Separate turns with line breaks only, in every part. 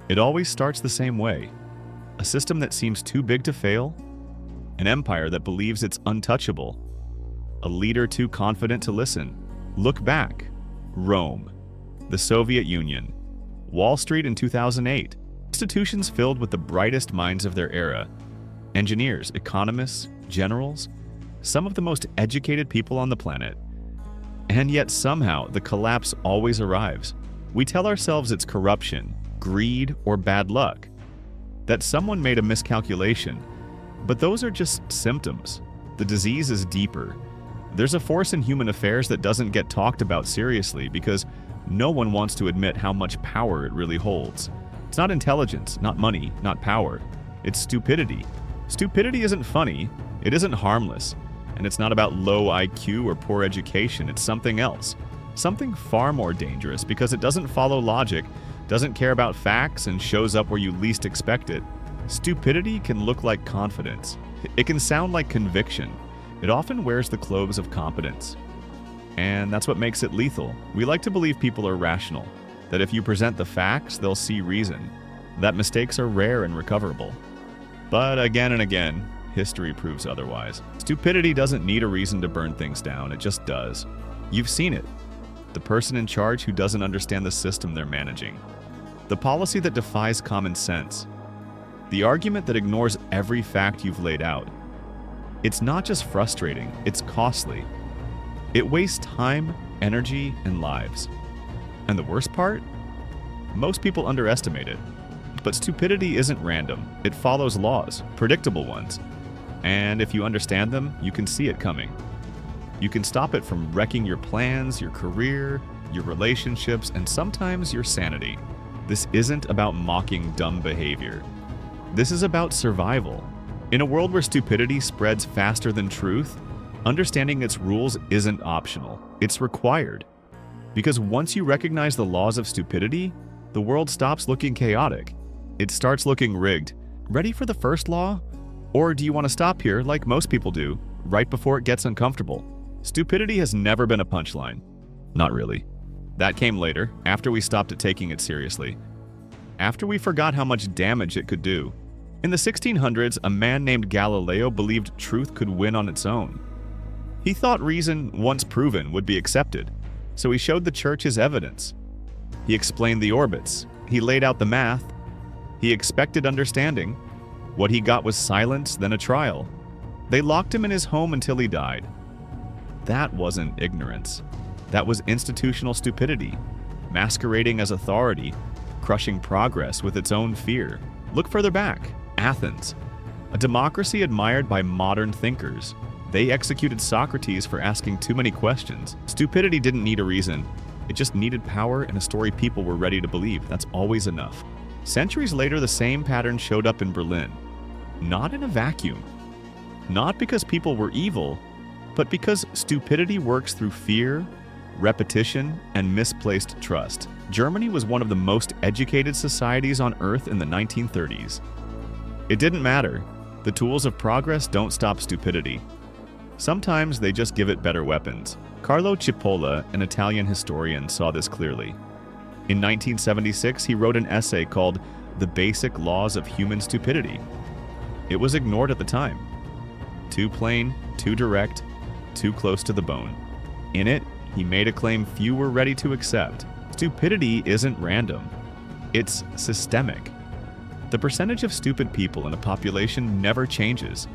It always starts the same way. A system that seems too big to fail, an empire that believes it's untouchable, a leader too confident to listen. Look back. Rome, the Soviet Union, Wall Street in 2008, institutions filled with the brightest minds of their era. Engineers, economists, generals, some of the most educated people on the planet. And yet somehow the collapse always arrives. We tell ourselves it's corruption, greed, or bad luck, that someone made a miscalculation. But those are just symptoms. The disease is deeper. There's a force in human affairs that doesn't get talked about seriously because no one wants to admit how much power it really holds. It's not intelligence, not money, not power. It's stupidity. Stupidity isn't funny, it isn't harmless, and it's not about low IQ or poor education. It's something else. Something far more dangerous because it doesn't follow logic, doesn't care about facts, and shows up where you least expect it. Stupidity can look like confidence. It can sound like conviction. It often wears the clothes of competence. And that's what makes it lethal. We like to believe people are rational, that if you present the facts, they'll see reason, that mistakes are rare and recoverable. But again and again, history proves otherwise. Stupidity doesn't need a reason to burn things down, it just does. You've seen it. The person in charge who doesn't understand the system they're managing. The policy that defies common sense. The argument that ignores every fact you've laid out. It's not just frustrating, it's costly. It wastes time, energy, and lives. And the worst part? Most people underestimate it. But stupidity isn't random. It follows laws, predictable ones. And if you understand them, you can see it coming. You can stop it from wrecking your plans, your career, your relationships, and sometimes your sanity. This isn't about mocking dumb behavior. This is about survival. In a world where stupidity spreads faster than truth, understanding its rules isn't optional. It's required. Because once you recognize the laws of stupidity, the world stops looking chaotic. It starts looking rigged. Ready for the first law? Or do you want to stop here, like most people do, right before it gets uncomfortable? Stupidity has never been a punchline. Not really. That came later, after we stopped taking it seriously. After we forgot how much damage it could do. In the 1600s, a man named Galileo believed truth could win on its own. He thought reason, once proven, would be accepted, so he showed the church his evidence. He explained the orbits. He laid out the math. He expected understanding. What he got was silence, then a trial. They locked him in his home until he died. That wasn't ignorance. That was institutional stupidity, masquerading as authority, crushing progress with its own fear. Look further back. Athens, a democracy admired by modern thinkers. They executed Socrates for asking too many questions. Stupidity didn't need a reason. It just needed power and a story people were ready to believe. That's always enough. Centuries later, the same pattern showed up in Berlin. Not in a vacuum. Not because people were evil, but because stupidity works through fear, repetition, and misplaced trust. Germany was one of the most educated societies on Earth in the 1930s. It didn't matter. The tools of progress don't stop stupidity. Sometimes they just give it better weapons. Carlo Cipolla, an Italian historian, saw this clearly. In 1976, he wrote an essay called The Basic Laws of Human Stupidity. It was ignored at the time. Too plain, too direct, too close to the bone. In it, he made a claim few were ready to accept. Stupidity isn't random. It's systemic. The percentage of stupid people in a population never changes,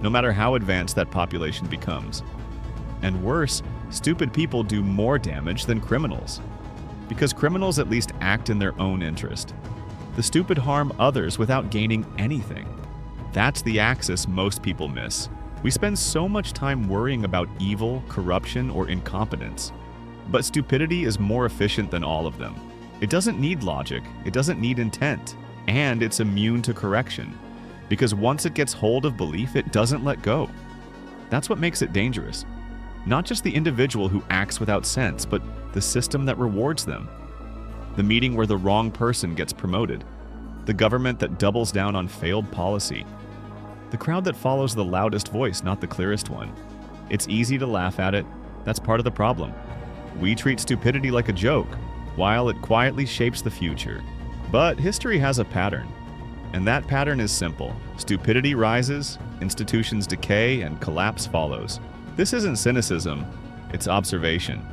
no matter how advanced that population becomes. And worse, stupid people do more damage than criminals. Because criminals at least act in their own interest. The stupid harm others without gaining anything. That's the axis most people miss. We spend so much time worrying about evil, corruption, or incompetence. But stupidity is more efficient than all of them. It doesn't need logic, it doesn't need intent, and it's immune to correction. Because once it gets hold of belief, it doesn't let go. That's what makes it dangerous. Not just the individual who acts without sense, but the system that rewards them. The meeting where the wrong person gets promoted. The government that doubles down on failed policy. The crowd that follows the loudest voice, not the clearest one. It's easy to laugh at it. That's part of the problem. We treat stupidity like a joke, while it quietly shapes the future. But history has a pattern, and that pattern is simple. Stupidity rises, institutions decay, and collapse follows. This isn't cynicism, it's observation.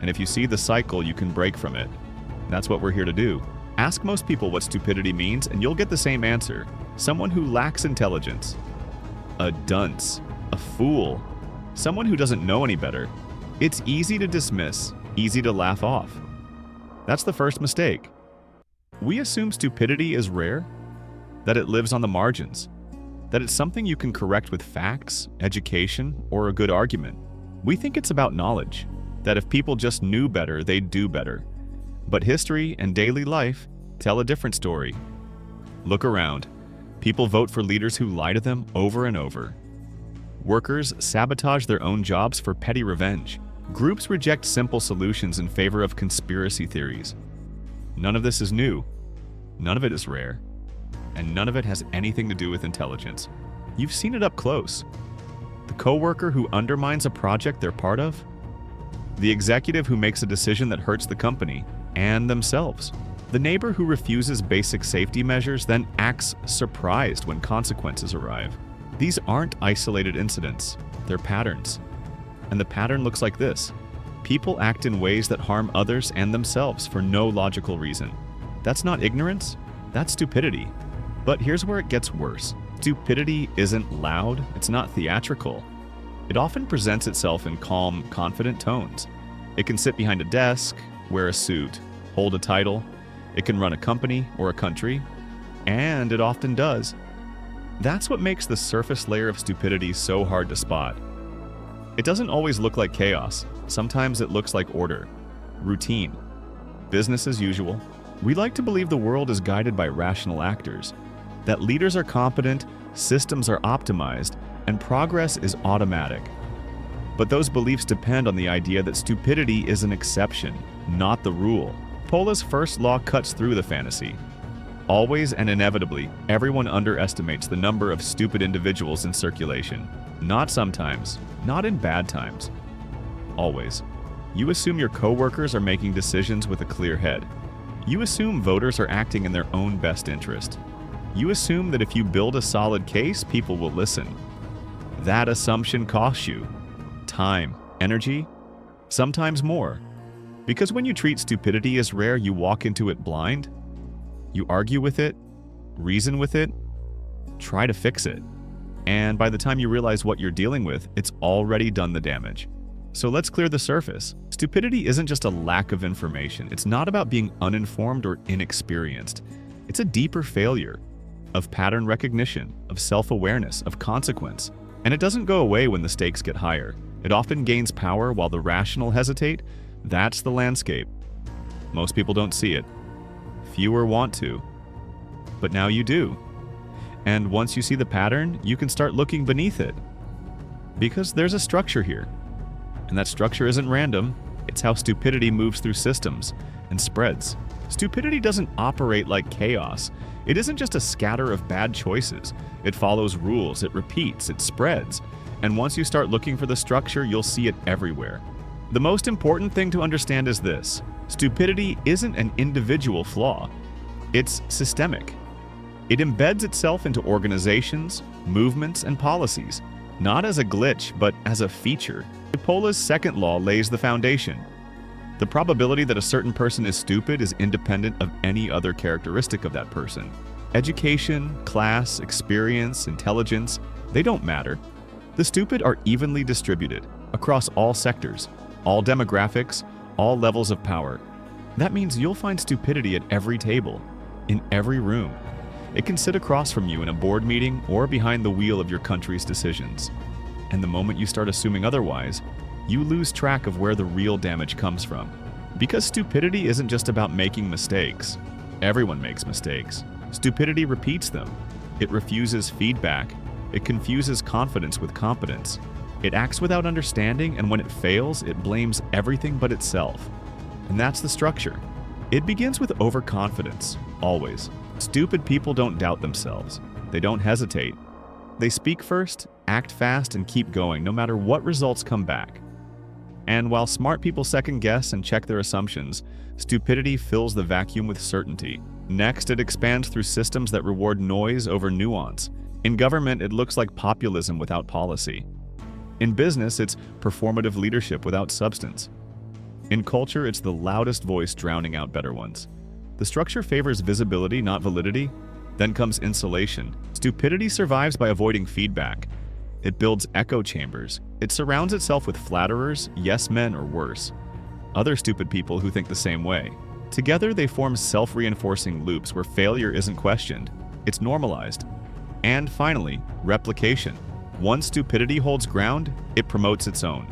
And if you see the cycle, you can break from it. That's what we're here to do. Ask most people what stupidity means, and you'll get the same answer. Someone who lacks intelligence. A dunce. A fool. Someone who doesn't know any better. It's easy to dismiss, easy to laugh off. That's the first mistake. We assume stupidity is rare, that it lives on the margins, that it's something you can correct with facts, education, or a good argument. We think it's about knowledge, that if people just knew better, they'd do better. But history and daily life tell a different story. Look around. People vote for leaders who lie to them over and over. Workers sabotage their own jobs for petty revenge. Groups reject simple solutions in favor of conspiracy theories. None of this is new. None of it is rare. And none of it has anything to do with intelligence. You've seen it up close. The coworker who undermines a project they're part of. The executive who makes a decision that hurts the company and themselves. The neighbor who refuses basic safety measures then acts surprised when consequences arrive. These aren't isolated incidents, they're patterns. And the pattern looks like this. People act in ways that harm others and themselves for no logical reason. That's not ignorance, that's stupidity. But here's where it gets worse. Stupidity isn't loud, it's not theatrical. It often presents itself in calm, confident tones. It can sit behind a desk, wear a suit, hold a title. It can run a company or a country, and it often does. That's what makes the surface layer of stupidity so hard to spot. It doesn't always look like chaos. Sometimes it looks like order, routine, business as usual. We like to believe the world is guided by rational actors, that leaders are competent, systems are optimized, and progress is automatic. But those beliefs depend on the idea that stupidity is an exception, not the rule. Cipolla's first law cuts through the fantasy. Always and inevitably, everyone underestimates the number of stupid individuals in circulation. Not sometimes, not in bad times. Always. You assume your coworkers are making decisions with a clear head. You assume voters are acting in their own best interest. You assume that if you build a solid case, people will listen. That assumption costs you time, energy, sometimes more. Because when you treat stupidity as rare, you walk into it blind. You argue with it, reason with it, try to fix it. And by the time you realize what you're dealing with, it's already done the damage. So let's clear the surface. Stupidity isn't just a lack of information. It's not about being uninformed or inexperienced. It's a deeper failure of pattern recognition, of self-awareness, of consequence. And it doesn't go away when the stakes get higher. It often gains power while the rational hesitate. That's the landscape. Most people don't see it. Fewer want to. But now you do. And once you see the pattern, you can start looking beneath it. Because there's a structure here. And that structure isn't random. It's how stupidity moves through systems and spreads. Stupidity doesn't operate like chaos. It isn't just a scatter of bad choices. It follows rules, it repeats, it spreads. And once you start looking for the structure, you'll see it everywhere. The most important thing to understand is this. Stupidity isn't an individual flaw. It's systemic. It embeds itself into organizations, movements, and policies, not as a glitch, but as a feature. Cipolla's second law lays the foundation. The probability that a certain person is stupid is independent of any other characteristic of that person. Education, class, experience, intelligence, they don't matter. The stupid are evenly distributed across all sectors, all demographics, all levels of power. That means you'll find stupidity at every table, in every room. It can sit across from you in a board meeting or behind the wheel of your country's decisions. And the moment you start assuming otherwise, you lose track of where the real damage comes from. Because stupidity isn't just about making mistakes. Everyone makes mistakes. Stupidity repeats them. It refuses feedback. It confuses confidence with competence. It acts without understanding, and when it fails, it blames everything but itself. And that's the structure. It begins with overconfidence, always. Stupid people don't doubt themselves. They don't hesitate. They speak first, act fast, and keep going, no matter what results come back. And while smart people second guess and check their assumptions, stupidity fills the vacuum with certainty. Next, it expands through systems that reward noise over nuance. In government, it looks like populism without policy. In business, it's performative leadership without substance. In culture, it's the loudest voice drowning out better ones. The structure favors visibility, not validity. Then comes insulation. Stupidity survives by avoiding feedback. It builds echo chambers. It surrounds itself with flatterers, yes men, or worse. Other stupid people who think the same way. Together, they form self-reinforcing loops where failure isn't questioned. It's normalized. And finally, replication. Once stupidity holds ground, it promotes its own.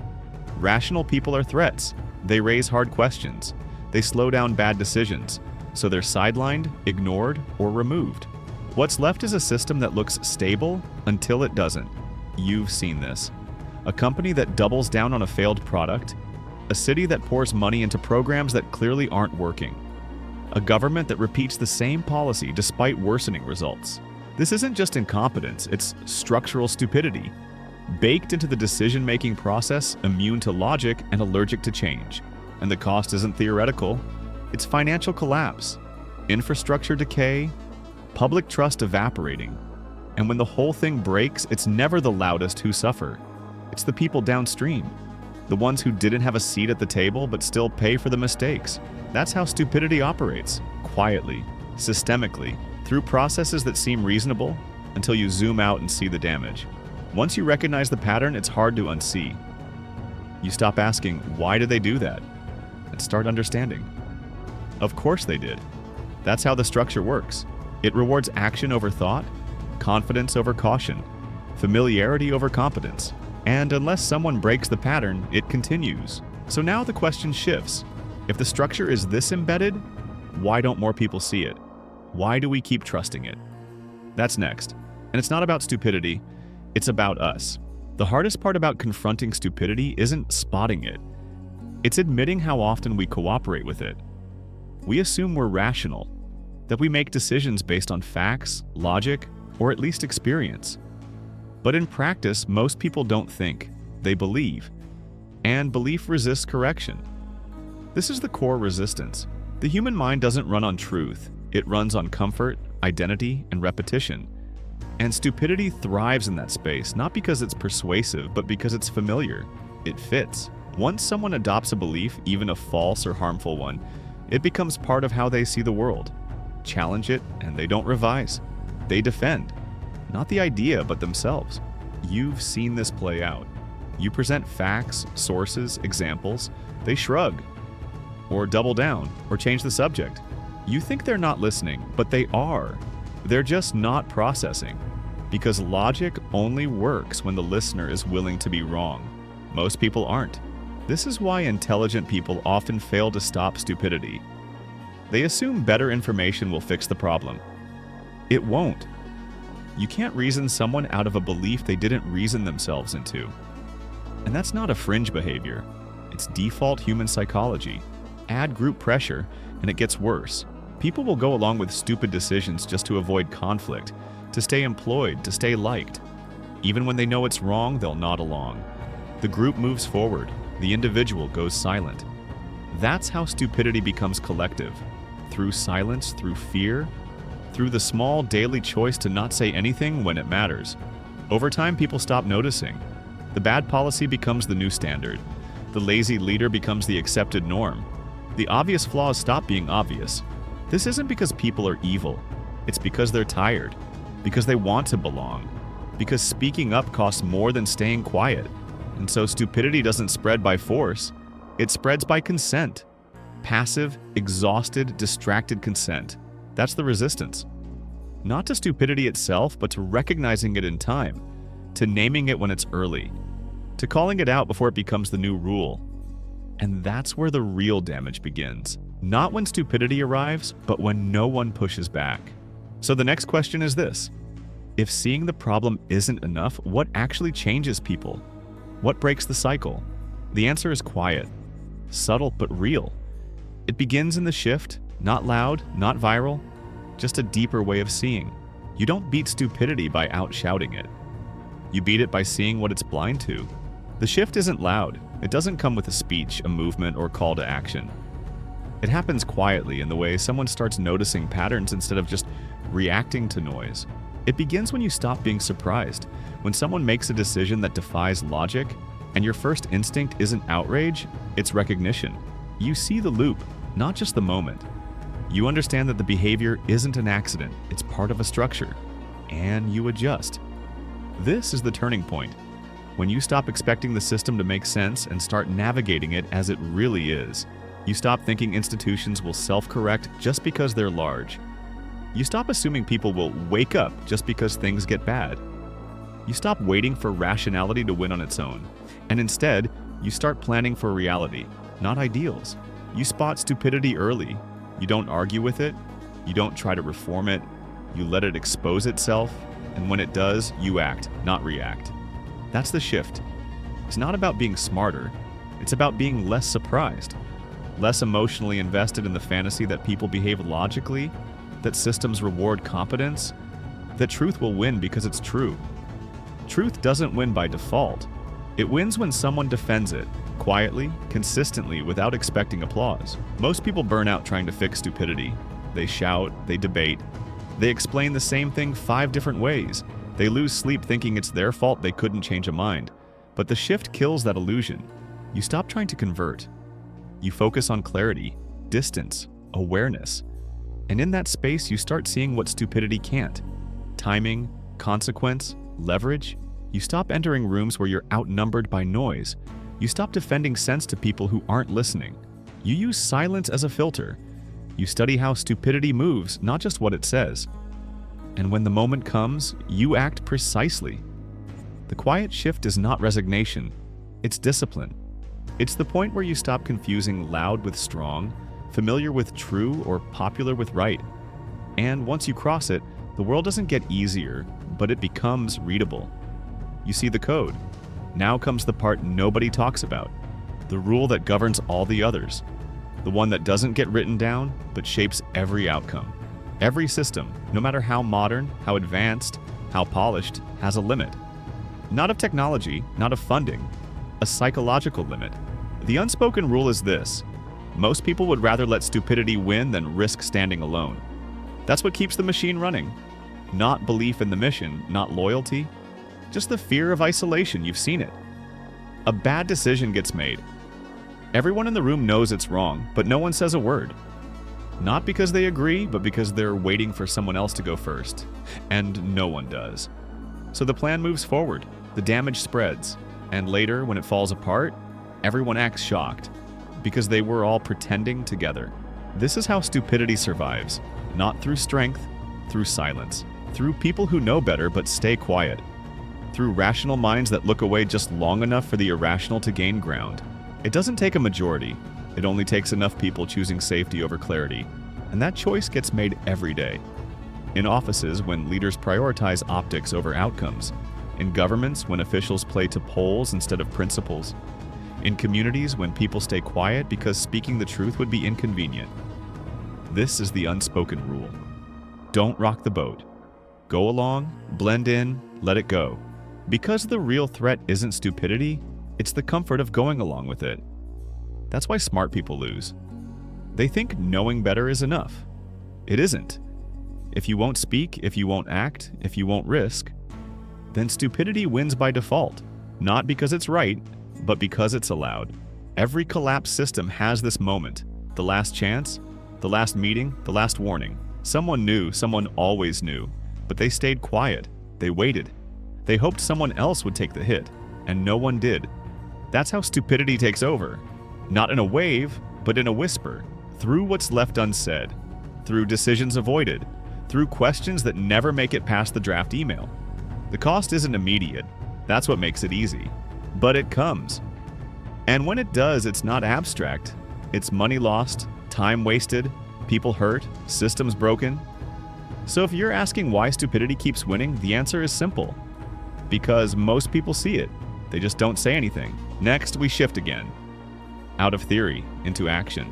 Rational people are threats. They raise hard questions. They slow down bad decisions. So they're sidelined, ignored, or removed. What's left is a system that looks stable until it doesn't. You've seen this. A company that doubles down on a failed product. A city that pours money into programs that clearly aren't working. A government that repeats the same policy despite worsening results. This isn't just incompetence, it's structural stupidity. Baked into the decision-making process, immune to logic and allergic to change. And the cost isn't theoretical, it's financial collapse, infrastructure decay, public trust evaporating. And when the whole thing breaks, it's never the loudest who suffer. It's the people downstream. The ones who didn't have a seat at the table but still pay for the mistakes. That's how stupidity operates, quietly, systemically, through processes that seem reasonable until you zoom out and see the damage. Once you recognize the pattern, it's hard to unsee. You stop asking, why did they do that? And start understanding. Of course they did. That's how the structure works. It rewards action over thought, confidence over caution, familiarity over competence. And unless someone breaks the pattern, it continues. So now the question shifts. If the structure is this embedded, why don't more people see it? Why do we keep trusting it? That's next. And it's not about stupidity, it's about us. The hardest part about confronting stupidity isn't spotting it. It's admitting how often we cooperate with it. We assume we're rational, that we make decisions based on facts, logic, or at least experience. But in practice, most people don't think, they believe. And belief resists correction. This is the core resistance. The human mind doesn't run on truth. It runs on comfort, identity, and repetition. And stupidity thrives in that space, not because it's persuasive, but because it's familiar. It fits. Once someone adopts a belief, even a false or harmful one, it becomes part of how they see the world. Challenge it, and they don't revise. They defend. Not the idea, but themselves. You've seen this play out. You present facts, sources, examples. They shrug, or double down, or change the subject. You think they're not listening, but they are. They're just not processing. Because logic only works when the listener is willing to be wrong. Most people aren't. This is why intelligent people often fail to stop stupidity. They assume better information will fix the problem. It won't. You can't reason someone out of a belief they didn't reason themselves into. And that's not a fringe behavior. It's default human psychology. Add group pressure, and it gets worse. People will go along with stupid decisions just to avoid conflict, to stay employed, to stay liked. Even when they know it's wrong, they'll nod along. The group moves forward. The individual goes silent. That's how stupidity becomes collective. Through silence, through fear, through the small daily choice to not say anything when it matters. Over time, people stop noticing. The bad policy becomes the new standard. The lazy leader becomes the accepted norm. The obvious flaws stop being obvious. This isn't because people are evil. It's because they're tired. Because they want to belong. Because speaking up costs more than staying quiet. And so stupidity doesn't spread by force. It spreads by consent. Passive, exhausted, distracted consent. That's the resistance. Not to stupidity itself, but to recognizing it in time. To naming it when it's early. To calling it out before it becomes the new rule. And that's where the real damage begins. Not when stupidity arrives, but when no one pushes back. So the next question is this. If seeing the problem isn't enough, what actually changes people? What breaks the cycle? The answer is quiet. Subtle but real. It begins in the shift, not loud, not viral, just a deeper way of seeing. You don't beat stupidity by outshouting it. You beat it by seeing what it's blind to. The shift isn't loud. It doesn't come with a speech, a movement, or call to action. It happens quietly in the way someone starts noticing patterns instead of just reacting to noise. It begins when you stop being surprised. When someone makes a decision that defies logic, and your first instinct isn't outrage, it's recognition. You see the loop, not just the moment. You understand that the behavior isn't an accident, it's part of a structure. And you adjust. This is the turning point. When you stop expecting the system to make sense and start navigating it as it really is. You stop thinking institutions will self-correct just because they're large. You stop assuming people will wake up just because things get bad. You stop waiting for rationality to win on its own. And instead, you start planning for reality, not ideals. You spot stupidity early. You don't argue with it. You don't try to reform it. You let it expose itself. And when it does, you act, not react. That's the shift. It's not about being smarter. It's about being less surprised. Less emotionally invested in the fantasy that people behave logically, that systems reward competence, that truth will win because it's true. Truth doesn't win by default. It wins when someone defends it, quietly, consistently, without expecting applause. Most people burn out trying to fix stupidity. They shout, they debate, they explain the same thing 5 different ways. They lose sleep thinking it's their fault they couldn't change a mind. But the shift kills that illusion. You stop trying to convert. You focus on clarity, distance, awareness. And in that space, you start seeing what stupidity can't. Timing, consequence, leverage. You stop entering rooms where you're outnumbered by noise. You stop defending sense to people who aren't listening. You use silence as a filter. You study how stupidity moves, not just what it says. And when the moment comes, you act precisely. The quiet shift is not resignation. It's discipline. It's the point where you stop confusing loud with strong, familiar with true, or popular with right. And once you cross it, the world doesn't get easier, but it becomes readable. You see the code. Now comes the part nobody talks about. The rule that governs all the others. The one that doesn't get written down, but shapes every outcome. Every system, no matter how modern, how advanced, how polished, has a limit. Not of technology, not of funding, a psychological limit. The unspoken rule is this: most people would rather let stupidity win than risk standing alone. That's what keeps the machine running. Not belief in the mission, not loyalty, just the fear of isolation. You've seen it. A bad decision gets made. Everyone in the room knows it's wrong, but no one says a word. Not because they agree, but because they're waiting for someone else to go first. And no one does. So the plan moves forward, the damage spreads, and later, when it falls apart, everyone acts shocked, because they were all pretending together. This is how stupidity survives, not through strength, through silence, through people who know better but stay quiet, through rational minds that look away just long enough for the irrational to gain ground. It doesn't take a majority. It only takes enough people choosing safety over clarity, and that choice gets made every day. In offices, when leaders prioritize optics over outcomes. In governments, when officials play to polls instead of principles. In communities, when people stay quiet because speaking the truth would be inconvenient. This is the unspoken rule. Don't rock the boat. Go along, blend in, let it go. Because the real threat isn't stupidity, it's the comfort of going along with it. That's why smart people lose. They think knowing better is enough. It isn't. If you won't speak, if you won't act, if you won't risk, then stupidity wins by default, not because it's right, but because it's allowed. Every collapsed system has this moment, the last chance, the last meeting, the last warning. Someone knew, someone always knew, but they stayed quiet, they waited. They hoped someone else would take the hit, and no one did. That's how stupidity takes over. Not in a wave, but in a whisper, through what's left unsaid, through decisions avoided, through questions that never make it past the draft email. The cost isn't immediate. That's what makes it easy. But it comes. And when it does, it's not abstract. It's money lost, time wasted, people hurt, systems broken. So if you're asking why stupidity keeps winning, the answer is simple. Because most people see it. They just don't say anything. Next, we shift again. Out of theory, into action.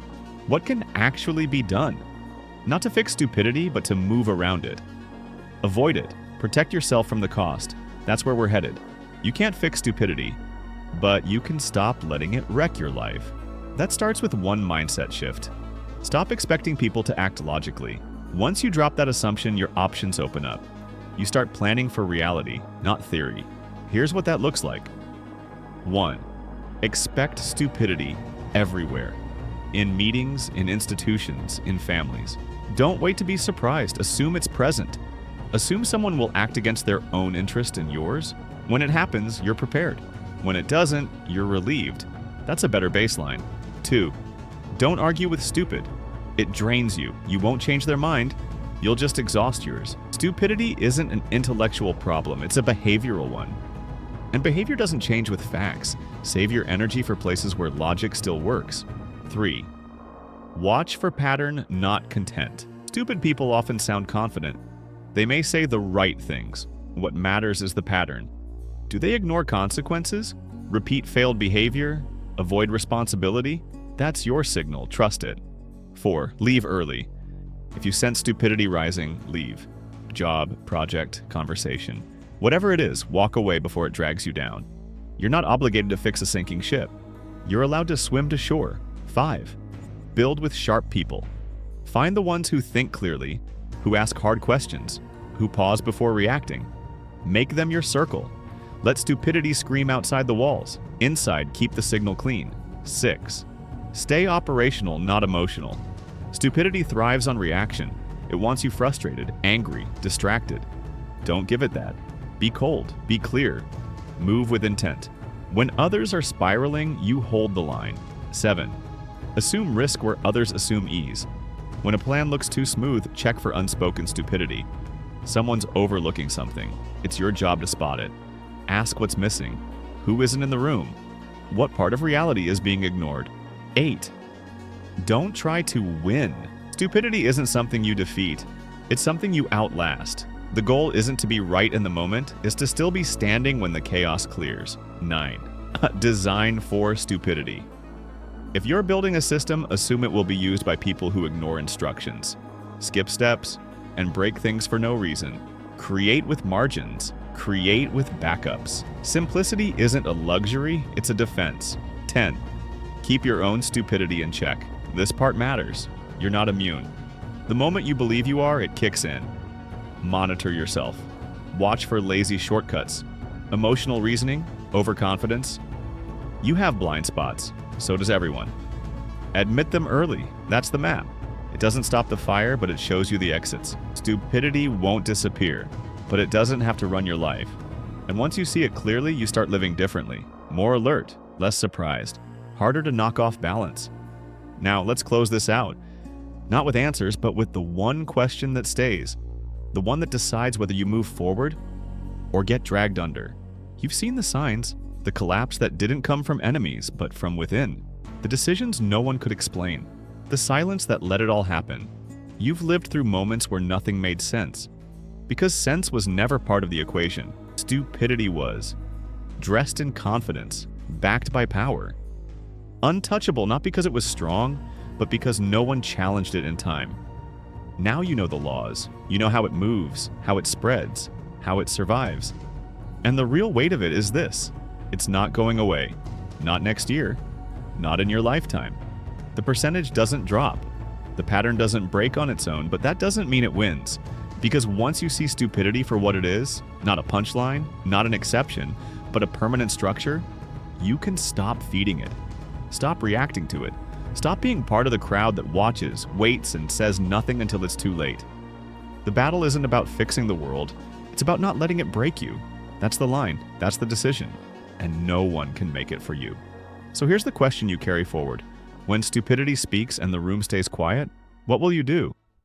What can actually be done? Not to fix stupidity, but to move around it. Avoid it. Protect yourself from the cost. That's where we're headed. You can't fix stupidity, but you can stop letting it wreck your life. That starts with one mindset shift. Stop expecting people to act logically. Once you drop that assumption, your options open up. You start planning for reality, not theory. Here's what that looks like. 1. Expect stupidity everywhere. In meetings, in institutions, in families. Don't wait to be surprised. Assume it's present. Assume someone will act against their own interest and yours. When it happens, you're prepared. When it doesn't, you're relieved. That's a better baseline. 2. Don't argue with stupid. It drains you. You won't change their mind. You'll just exhaust yours. Stupidity isn't an intellectual problem. It's a behavioral one. And behavior doesn't change with facts. Save your energy for places where logic still works. 3. Watch for pattern, not content. Stupid people often sound confident. They may say the right things. What matters is the pattern. Do they ignore consequences? Repeat failed behavior? Avoid responsibility? That's your signal. Trust it. 4. Leave early. If you sense stupidity rising, leave. Job, project, conversation. Whatever it is, walk away before it drags you down. You're not obligated to fix a sinking ship. You're allowed to swim to shore. 5. Build with sharp people. Find the ones who think clearly, who ask hard questions, who pause before reacting. Make them your circle. Let stupidity scream outside the walls. Inside, keep the signal clean. 6. Stay operational, not emotional. Stupidity thrives on reaction. It wants you frustrated, angry, distracted. Don't give it that. Be cold, be clear, move with intent. When others are spiraling, you hold the line. 7. Assume risk where others assume ease. When a plan looks too smooth, check for unspoken stupidity. Someone's overlooking something. It's your job to spot it. Ask what's missing. Who isn't in the room? What part of reality is being ignored? 8. Don't try to win. Stupidity isn't something you defeat. It's something you outlast. The goal isn't to be right in the moment, it's to still be standing when the chaos clears. 9. Design for stupidity. If you're building a system, assume it will be used by people who ignore instructions, skip steps, and break things for no reason. Create with margins. Create with backups. Simplicity isn't a luxury, it's a defense. 10. Keep your own stupidity in check. This part matters. You're not immune. The moment you believe you are, it kicks in. Monitor yourself. Watch for lazy shortcuts. Emotional reasoning, overconfidence. You have blind spots. So does everyone. Admit them early. That's the map. It doesn't stop the fire, but it shows you the exits. Stupidity won't disappear, but it doesn't have to run your life. And once you see it clearly, you start living differently. More alert, less surprised, harder to knock off balance. Now, let's close this out. Not with answers, but with the one question that stays. The one that decides whether you move forward or get dragged under. You've seen the signs. The collapse that didn't come from enemies, but from within. The decisions no one could explain. The silence that let it all happen. You've lived through moments where nothing made sense. Because sense was never part of the equation. Stupidity was. Dressed in confidence, backed by power. Untouchable not because it was strong, but because no one challenged it in time. Now you know the laws. You know how it moves, how it spreads, how it survives. And the real weight of it is this. It's not going away. Not next year. Not in your lifetime. The percentage doesn't drop. The pattern doesn't break on its own, but that doesn't mean it wins. Because once you see stupidity for what it is, not a punchline, not an exception, but a permanent structure, you can stop feeding it. Stop reacting to it. Stop being part of the crowd that watches, waits, and says nothing until it's too late. The battle isn't about fixing the world. It's about not letting it break you. That's the line. That's the decision. And no one can make it for you. So here's the question you carry forward. When stupidity speaks and the room stays quiet, what will you do?